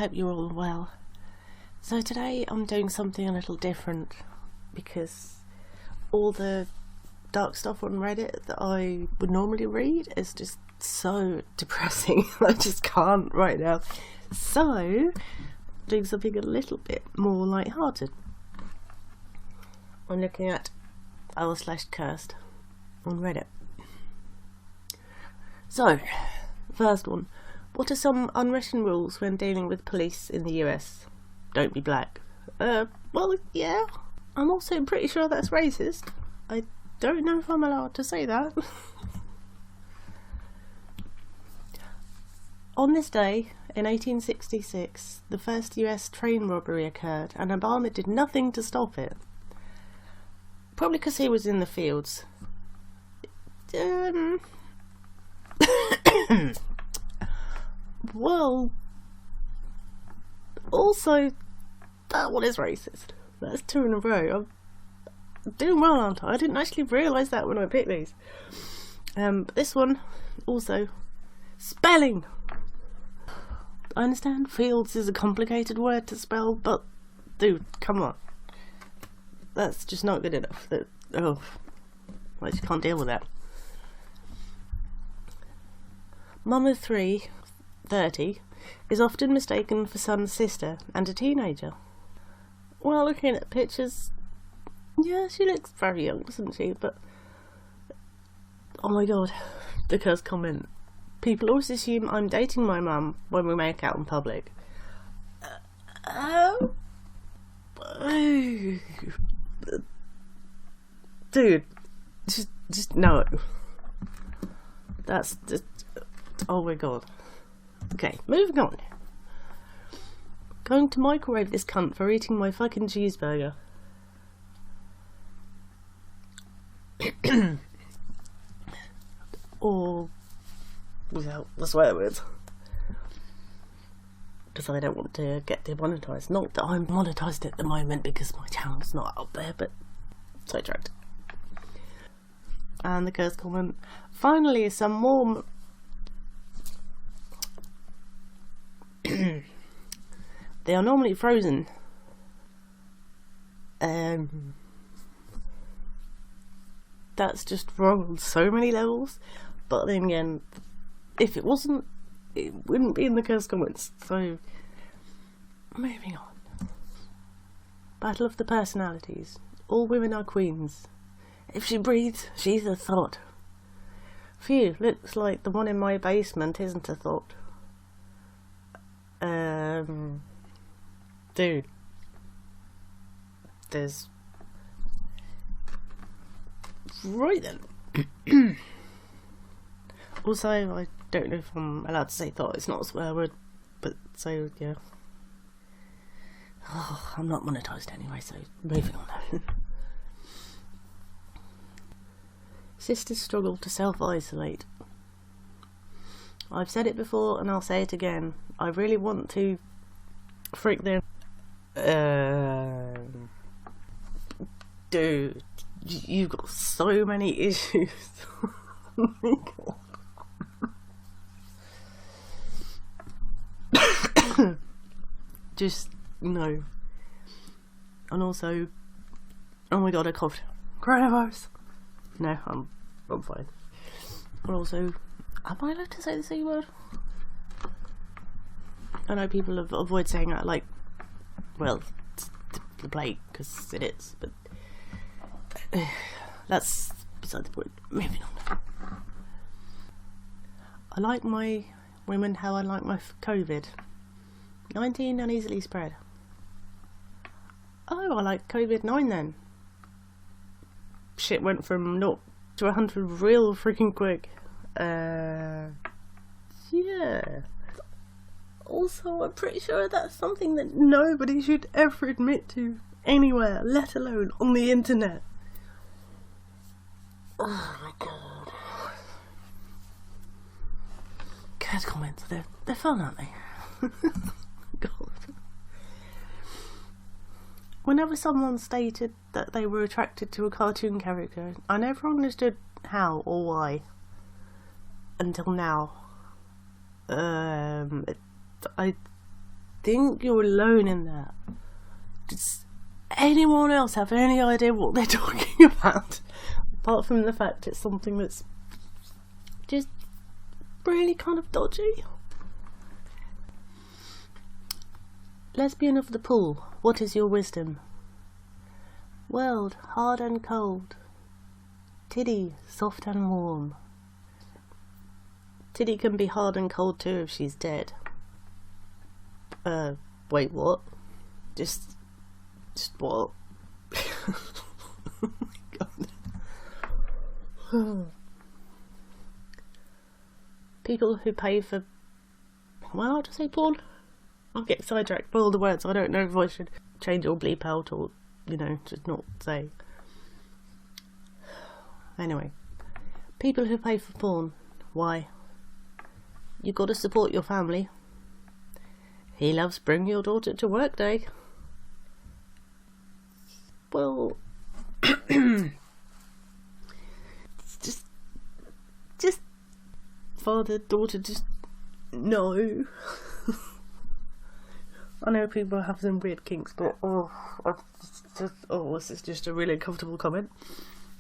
hope you're all well. So today I'm doing something a little different because all the dark stuff on Reddit that I would normally read is just so depressing. I just can't right now. So doing something a little bit more light-hearted. I'm looking at r/cursed on Reddit. So, first one. What are some unwritten rules when dealing with police in the US? Don't be black. Well, yeah. I'm also pretty sure that's racist. I don't know if I'm allowed to say that. On this day, in 1866, the first US train robbery occurred, and Obama did nothing to stop it. Probably because he was in the fields. Well, also, that one is racist. That's 2 in a row. I'm doing well, aren't I? I didn't actually realise that when I picked these. But this one, also, spelling. I understand fields is a complicated word to spell, but dude, come on. That's just not good enough. I just can't deal with that. Mum of 3, 30, is often mistaken for son's sister and a teenager. Well, looking at pictures, yeah, she looks very young, doesn't she? But, oh my god, the cursed comment. People always assume I'm dating my mum when we make out in public. Dude, just no. That's just, oh my god. Okay, moving on. Going to microwave this cunt for eating my fucking cheeseburger. Or without the swear words. Because I don't want to get demonetized. Not that I'm monetized at the moment because my channel's not up there, but sidetracked. And the cursed comment. Finally, some more. They are normally frozen. That's just wrong on so many levels. But then again, if it wasn't, it wouldn't be in the cursed comments. So, moving on. Battle of the personalities. All women are queens. If she breathes, she's a thought. Phew, looks like the one in my basement isn't a thought. Dude. There's... Right then. Also, I don't know if I'm allowed to say thought, it's not a swear word, but so, yeah. Oh, I'm not monetized anyway, so moving on. Sisters struggle to self-isolate. I've said it before and I'll say it again. I really want to freak them. Dude, you've got so many issues. Oh my god. Just, no. And also, oh my god, I coughed. Coronavirus. No, I'm fine. And also, am I allowed to say the C word? I know people avoid saying that, like, well, the plague, because it is, but that's beside the point. Moving on. I like my women how I like my COVID-19 and easily spread. Oh, I like COVID-9 then. Shit went from 0 to 100 real freaking quick. Yeah. Also, I'm pretty sure that's something that nobody should ever admit to anywhere, let alone on the internet. Oh my god. Cursed comments, they're fun, aren't they? God. Whenever someone stated that they were attracted to a cartoon character, I never understood how or why. Until now. think you're alone in that. Does anyone else have any idea what they're talking about? Apart from the fact it's something that's just really kind of dodgy. Lesbian of the pool, what is your wisdom? World, hard and cold. Tiddy, soft and warm. Tiddy can be hard and cold too if she's dead. Wait, what? Just what? Oh my god. People who pay for, well, I'll just say porn. I'll get sidetracked by all the words. I don't know if I should change or bleep out or, you know, just not say. Anyway, people who pay for porn. Why? You gotta support your family. He loves bring your daughter to work day. Well, just father, daughter, just no. I know people have some weird kinks, but this is just a really uncomfortable comment.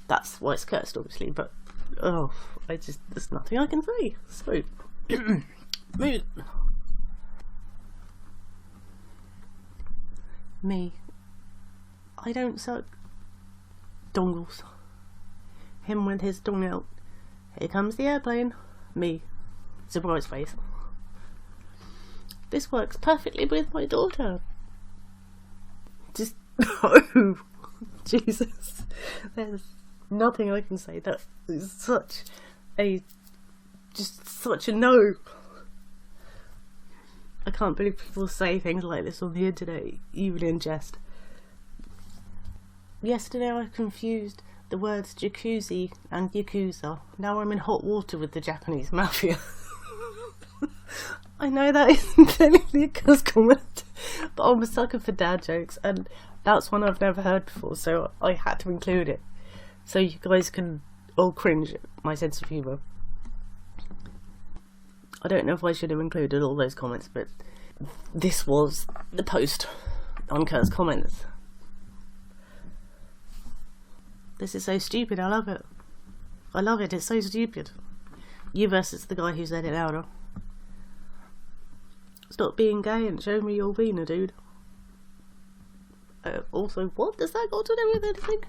That's why it's cursed, obviously, but there's nothing I can say. So, me, I don't suck dongles. Him with his tongue out. Here comes the airplane. Me, surprise face. This works perfectly with my daughter. Just no. Jesus, there's nothing I can say. That is such a no. I can't believe people say things like this on the internet, even in jest. Yesterday I confused the words jacuzzi and yakuza. Now I'm in hot water with the Japanese mafia. I know that isn't technically a curse comment, but I'm a sucker for dad jokes, and that's one I've never heard before, so I had to include it. So you guys can all cringe at my sense of humour. I don't know if I should have included all those comments, but this was the post on Cursedcomments. This is so stupid, I love it. I love it, it's so stupid. You versus the guy who said it louder. Stop being gay and show me your wiener, dude. Also, what does that got to do with anything?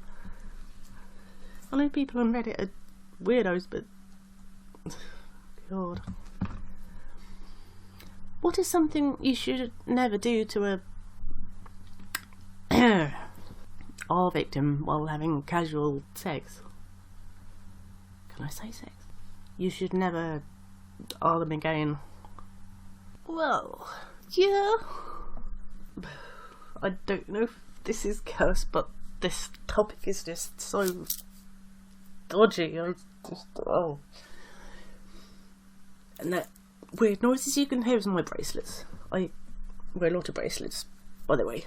I know people on Reddit are weirdos, but God. What is something you should never do to a victim while having casual sex? Can I say sex? You should never them again. Well, yeah. I don't know if this is cursed, but this topic is just so dodgy. And that weird noises you can hear is my bracelets. I wear a lot of bracelets, by the way.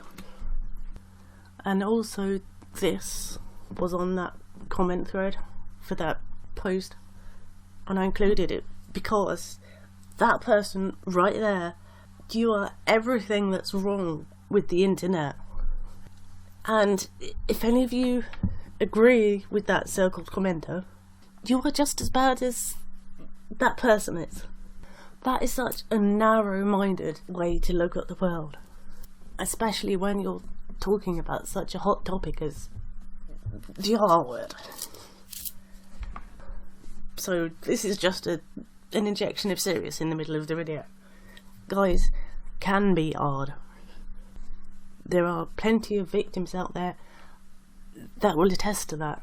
And also, this was on that comment thread for that post, and I included it because that person right there, you are everything that's wrong with the internet. And if any of you agree with that circled commenter, you are just as bad as that person is. That is such a narrow-minded way to look at the world, especially when you're talking about such a hot topic as the R word. So this is just an injection of serious in the middle of the video. Guys can be hard. There are plenty of victims out there that will attest to that.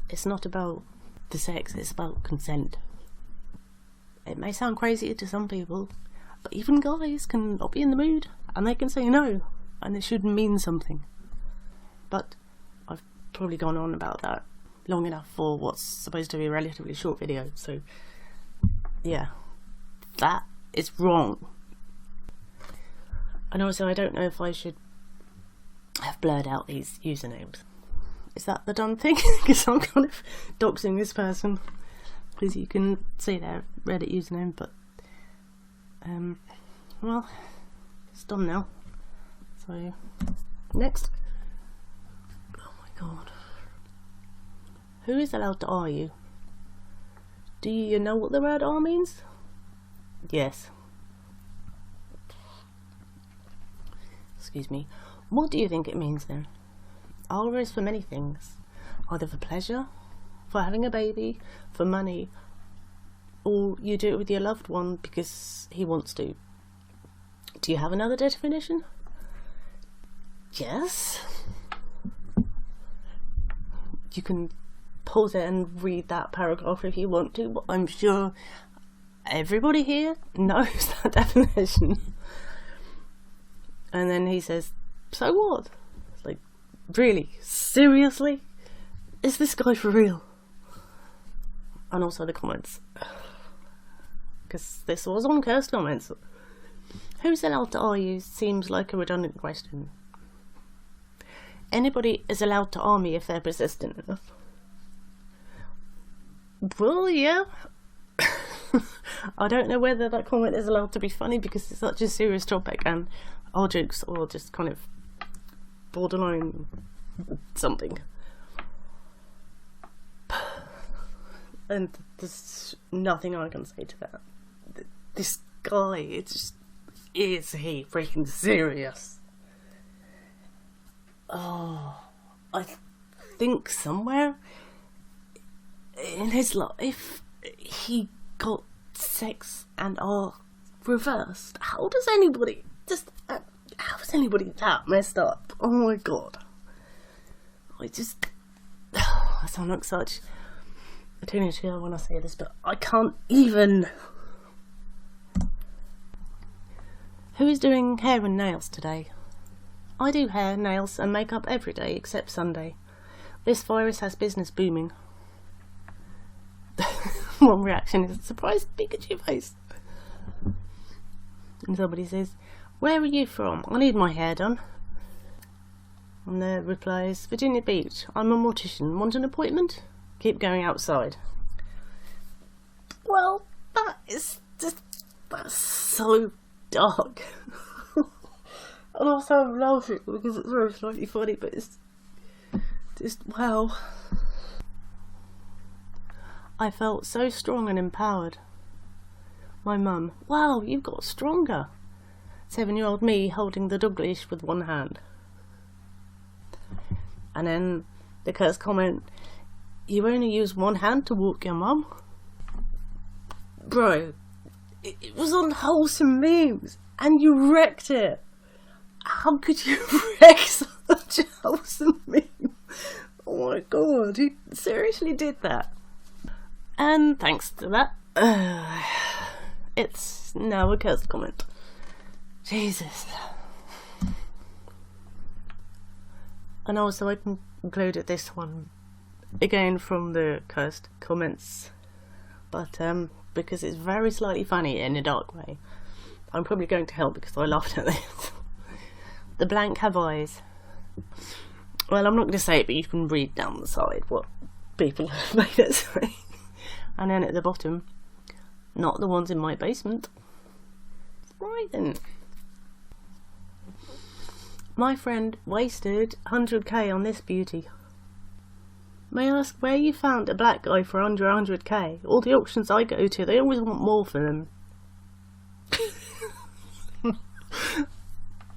It's not about the sex, it's about consent. It may sound crazy to some people, but even guys can not be in the mood and they can say no, and it should mean something. But I've probably gone on about that long enough for what's supposed to be a relatively short video, so yeah, that is wrong. And also I don't know if I should have blurred out these usernames. Is that the done thing? Because I'm kind of doxing this person, because you can see their Reddit username, but well, it's done now. So, next. Oh my god. Who is allowed to R you? Do you know what the word R means? Yes. Excuse me. What do you think it means then? R is for many things. Either for pleasure, for having a baby, for money, or you do it with your loved one because he wants to. Do you have another definition? Yes. You can pause it and read that paragraph if you want to, but I'm sure everybody here knows that definition. And then he says, so what? It's like, really? Seriously? Is this guy for real? And also the comments. Because this was on Cursed Comments. Who's allowed to R you seems like a redundant question. Anybody is allowed to R me if they're persistent enough. Well, yeah. I don't know whether that comment is allowed to be funny because it's such a serious topic and our jokes are just kind of borderline something. And there's nothing I can say to that. This guy, it's just, is he freaking serious? Oh, I think somewhere in his life he got sex and R reversed. How is anybody that messed up? Oh my god. I sound like such a teenage girl when I say this, but I can't even. Who is doing hair and nails today? I do hair, nails and makeup every day except Sunday. This virus has business booming. One reaction is surprised Pikachu face. And somebody says, where are you from? I need my hair done. And the reply is, Virginia Beach. I'm a mortician. Want an appointment? Keep going outside. Well, that's so dark. And also I'm laughing because it's very slightly funny, but it's just, wow. I felt so strong and empowered. My mum, wow, you've got stronger. 7-year-old me holding the dog leash with one hand. And then the cursed comment, you only use one hand to walk your mum? Bro, it was on wholesome memes and you wrecked it. How could you wreck such a wholesome meme? Oh my god, he seriously did that. And thanks to that, it's now a cursed comment. Jesus. And also I concluded this one again from the cursed comments, but because it's very slightly funny in a dark way. I'm probably going to hell because I laughed at this. The blank have eyes. Well, I'm not going to say it, but you can read down the side what people have made it say. And then at the bottom, not the ones in my basement. Right then. My friend wasted 100k on this beauty. May I ask where you found a black guy for under 100k? All the auctions I go to, they always want more for them.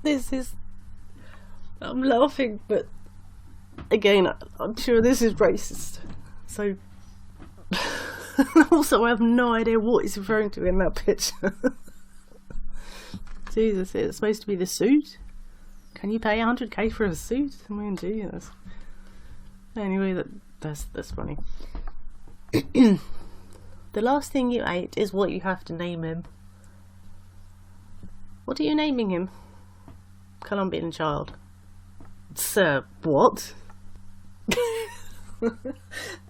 This is... I'm laughing, but again, I'm sure this is racist. So... Also, I have no idea what he's referring to in that picture. Jesus, it's supposed to be the suit? Can you pay 100k for a suit? I mean, Jesus. Anyway, that's funny. The last thing you ate is what you have to name him. What are you naming him? Colombian child. Sir, what?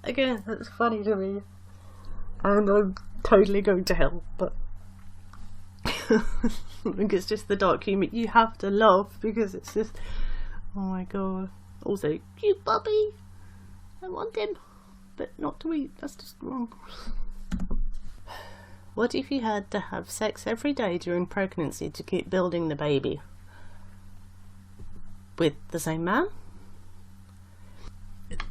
Again, that's funny to me. And I'm totally going to hell, but I think it's just the dark humour. You have to laugh because it's just, oh my god. Also, cute puppy. I want him, but not to eat. That's just wrong. What if you had to have sex every day during pregnancy to keep building the baby? With the same man?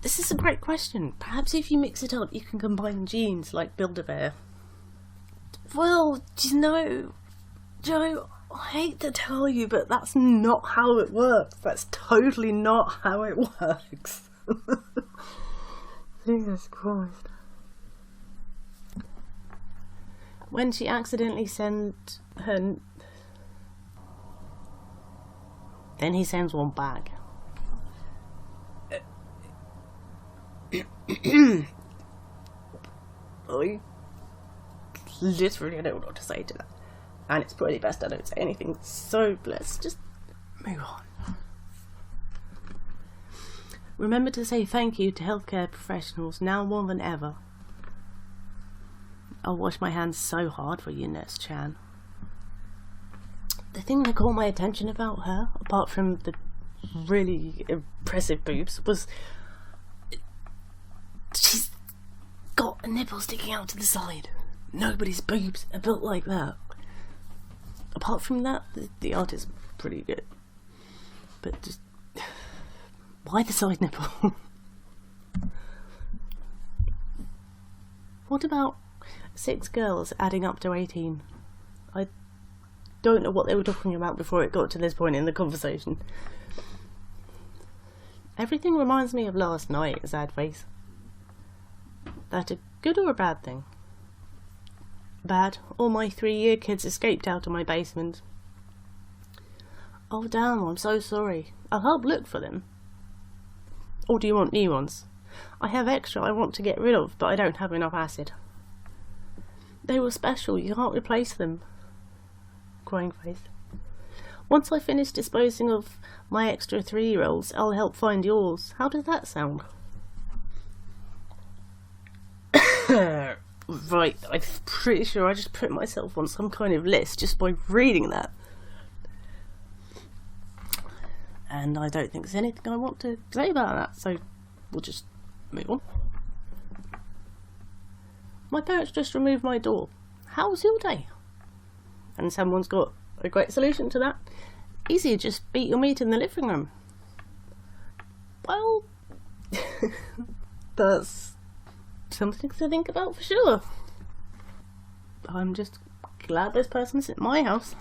This is a great question. Perhaps if you mix it up, you can combine genes like Build-A-Bear. Well, do you know, Joe, I hate to tell you, but that's not how it works. That's totally not how it works. Jesus Christ. When she accidentally sent her... Then he sends one back. I literally don't know what to say to that. And it's probably best I don't say anything. So let's just move on. Remember to say thank you to healthcare professionals now more than ever. I'll wash my hands so hard for you, Nurse Chan. The thing that caught my attention about her, apart from the really impressive boobs, was she's got a nipple sticking out to the side. Nobody's boobs are built like that. Apart from that, the art is pretty good. But just... why the side nipple? What about 6 girls adding up to 18? I don't know what they were talking about before it got to this point in the conversation. Everything reminds me of last night, sad face. That a good or a bad thing? Bad. All my 3-year kids escaped out of my basement. Oh damn, I'm so sorry. I'll help look for them. Or do you want new ones? I have extra I want to get rid of, but I don't have enough acid. They were special, you can't replace them. Crying face. Once I finish disposing of my extra 3-year-olds, I'll help find yours. How does that sound? Right, I'm pretty sure I just put myself on some kind of list just by reading that. And I don't think there's anything I want to say about that, so we'll just move on. My parents just removed my door. How was your day? And someone's got a great solution to that. Easy, just beat your meat in the living room. Well, that's something to think about for sure. I'm just glad this person's at my house.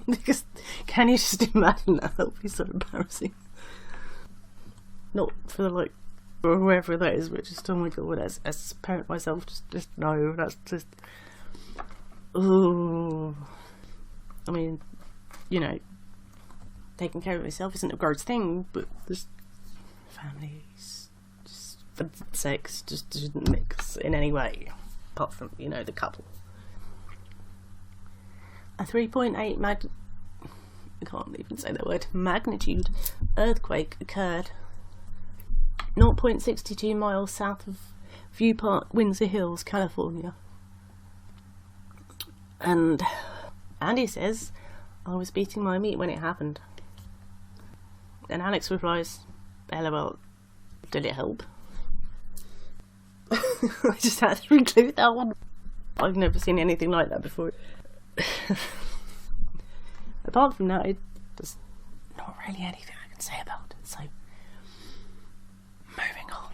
Because can you just imagine that? That would be so embarrassing. Not for like whoever that is, but just oh my god, as a parent myself, just no, that's just ooh. I mean, you know, taking care of yourself isn't a gross thing, but just families, just for sex, just shouldn't mix in any way, apart from, you know, the couple. A 3.8 I can't even say that word, magnitude earthquake occurred 0.62 miles south of View Park, Windsor Hills, California. And Andy says, I was beating my meat when it happened. And Alex replies, LOL, did it help? I just had to include that one. I've never seen anything like that before. Apart from that, there's not really anything I can say about it, so moving on.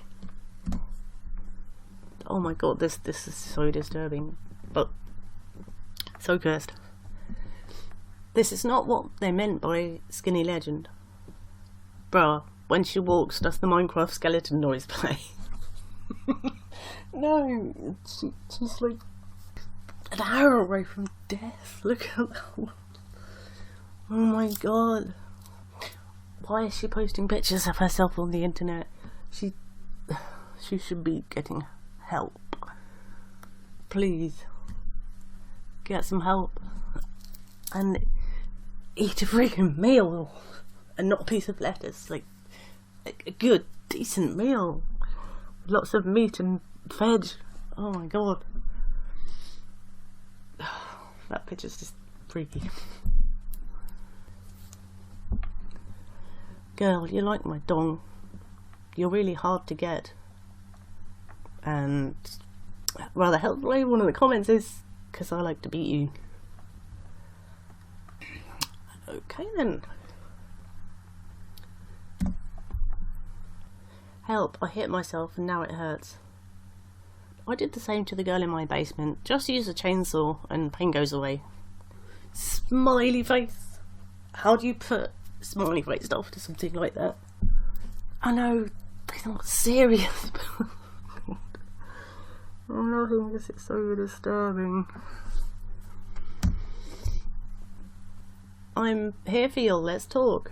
Oh my god, this is so disturbing, but so cursed. This is not what they meant by skinny legend. Bruh, when she walks, does the Minecraft skeleton noise play? No, she's like an hour away from death. Look at that one. Oh my god. Why is she posting pictures of herself on the internet? She should be getting help. Please. Get some help. And eat a freaking meal. And not a piece of lettuce. Like a good, decent meal. Lots of meat and veg. Oh my god. That picture's just freaky. Girl, you like my dong. You're really hard to get. And rather helpfully, one of the comments is, because I like to beat you. Okay then. Help, I hit myself and now it hurts. I did the same to the girl in my basement. Just use a chainsaw and pain goes away. Smiley face. How do you put smiley face after something like that? I know, they're not serious. I'm laughing because it's so disturbing. I'm here for you, let's talk.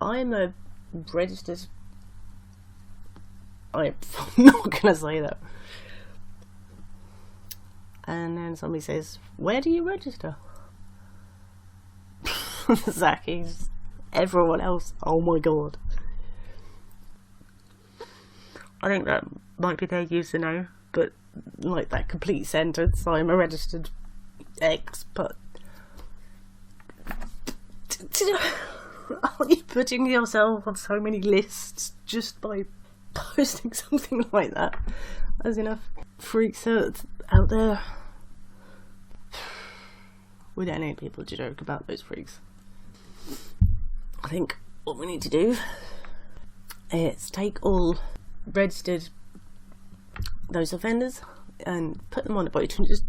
I'm a registered... I'm not gonna say that. And then somebody says, where do you register? Zacky's, everyone else, oh my god. I think that might be their username, but like that complete sentence, I'm a registered X, but are you putting yourself on so many lists just by posting something like that? There's enough freaks out there. We don't need people to joke about those freaks. I think what we need to do is take all registered those offenders and put them on a boat and just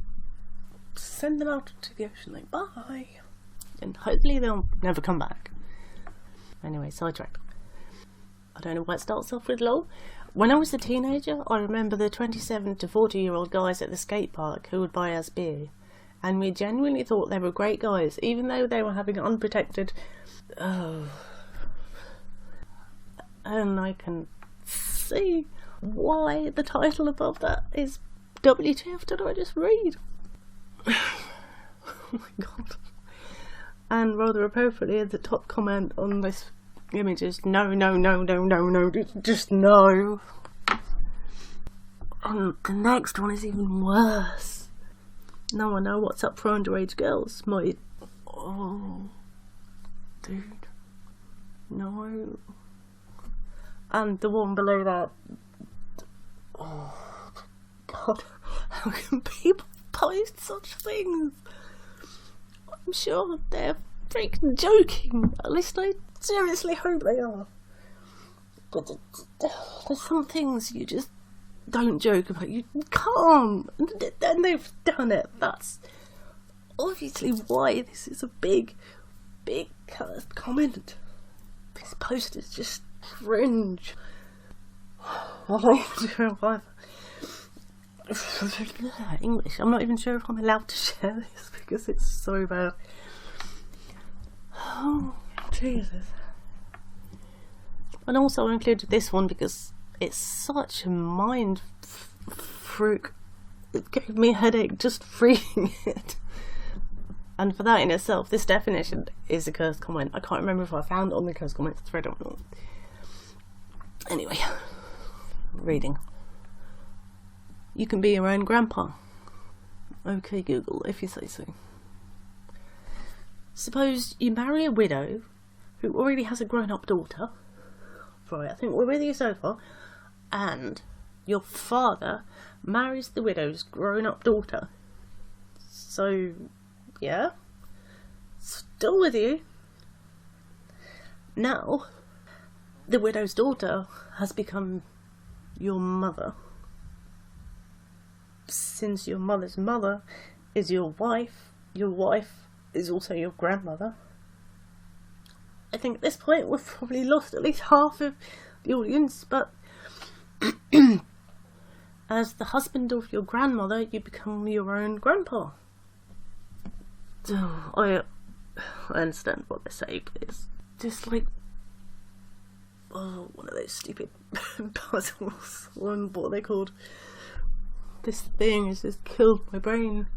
send them out to the ocean like bye, and hopefully they'll never come back. Anyway, sidetracked. I don't know why it starts off with lol. When I was a teenager, I remember the 27 to 40-year-old guys at the skate park who would buy us beer, and we genuinely thought they were great guys, even though they were having unprotected... and I can see why the title above that is WTF did I just read? Oh my god. And rather appropriately, the top comment on this image is no, just no. And the next one is even worse. Now I know what's up for underage girls. Oh, dude, no. And the one below that, oh god, how can people post such things? I'm sure they're freaking joking. At least I seriously hope they are. But there's some things you just don't joke about. You can't. And they've done it. That's obviously why this is a big cursed comment. This post is just cringe. English. I'm not even sure if I'm allowed to share this because it's so bad. Oh, Jesus. And also I included this one because it's such a mind freak. It gave me a headache just reading it. And for that in itself, this definition is a cursed comment. I can't remember if I found it on the cursed comments thread or not. Anyway, reading. You can be your own grandpa. Okay, Google, if you say so. Suppose you marry a widow who already has a grown-up daughter. Right, I think we're with you so far. And your father marries the widow's grown-up daughter. So, yeah. Still with you. Now, the widow's daughter has become your mother. Since your mother's mother is your wife is also your grandmother. I think at this point we've probably lost at least half of the audience, but as the husband of your grandmother, you become your own grandpa. I understand what they say, but it's just like one of those stupid puzzles. What are they called? This thing has just killed my brain.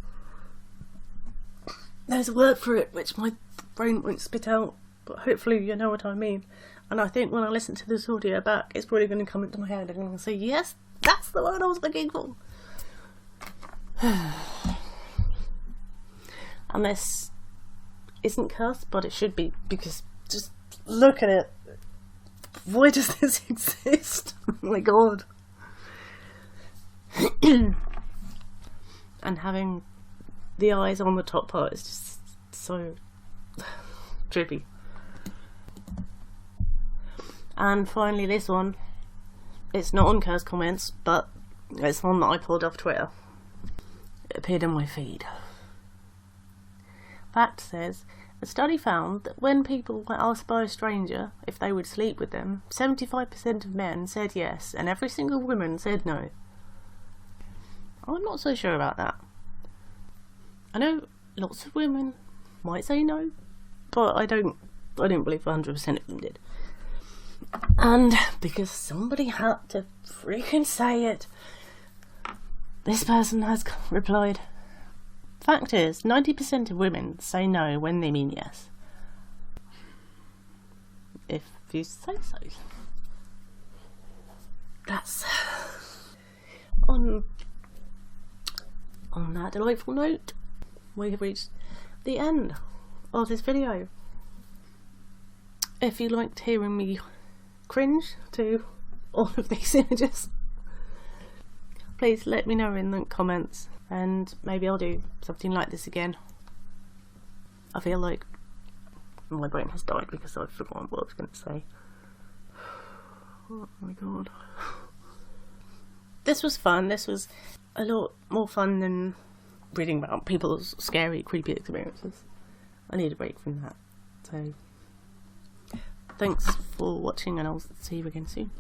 There's a word for it which my brain won't spit out, but hopefully you know what I mean. And I think when I listen to this audio back, it's probably going to come into my head and I'm going to say, yes, that's the word I was looking for. And this isn't cursed, but it should be, because just look at it. Why does this exist? Oh my god. and having the eyes on the top part is just so trippy. And finally this one, it's not on Cursedcomments, but it's one that I pulled off Twitter. It appeared in my feed. Fact says, a study found that when people were asked by a stranger if they would sleep with them, 75% of men said yes, and every single woman said no. I'm not so sure about that. I know lots of women might say no, but I don't believe 100% of them did. And because somebody had to freaking say it, this person has replied, fact is, 90% of women say no when they mean yes. If you say so. That's on that delightful note, we have reached the end of this video. If you liked hearing me cringe to all of these images, please let me know in the comments, and maybe I'll do something like this again. I feel like my brain has died because I've forgotten what I was going to say. Oh my god. This was fun. This was a lot more fun than reading about people's scary, creepy experiences. I need a break from that. So, thanks for watching, and I'll see you again soon.